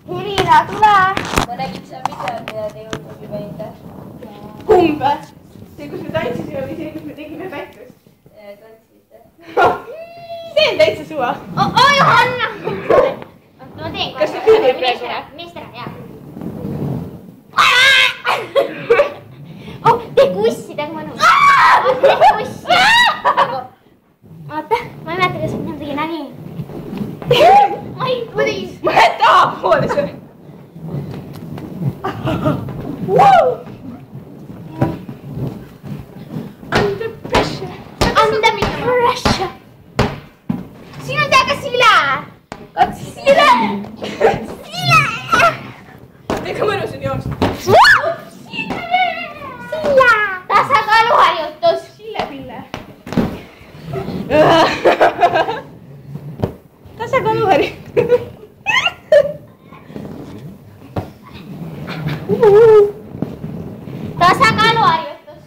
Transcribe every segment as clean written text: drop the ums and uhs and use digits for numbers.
Helina, tule! Ma nägin seal videot ja te jõudnud juba enda. Kumb? See, kus me tantsisime või see, kus me tegime pätkust? Tantsite. See on täitsa suva. Oi, Johanna! Ma teen kohe. Kas see küünib praegu? Meest ära, jaa. Tee kussi, tee mõnus. Tee kussi. Oota, ma ei mäleta, kas ma tegin nii. Ma ei tegin. Ma lähen tahapoole see. Under pressure. Under pressure. Siin on täiega sile. Katsi. Sile. Sile. Ega mõnus on joosta. Sile. Tasakaaluharjutus. Sille-pille. Tasakaaluharjutus. Tasakaaluharjutus.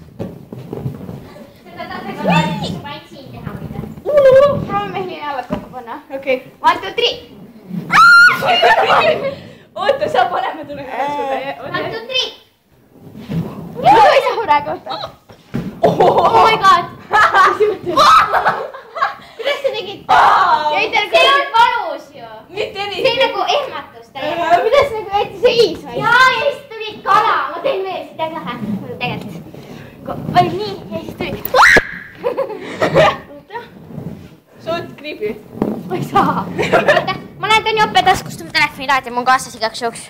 Seda tasakaaluharjutust ma ainult siin teha mida. Proovime Helina jalad kokku panna. Okei. 1, 2, 3. Oota, sa paneme tulega katsuda. 1, 2, 3. Ma ei saa praegu, oota. Oh my god. Kuidas sa tegid? See on valus ju. Mitte nii. See on nagu ehmatus täiega. Kuidas nagu jäeti seisma? Jaa, ja siis tuli kala. Ma teen veel, see täiega lahe. Tegelikult. Oli nii, ja siis tuli. Oota. Soot kriibi. Ma ei saa. Ma lähen Tõni Oppe taskust oma telefoni lahti, mul on kaasas igaks juhuks.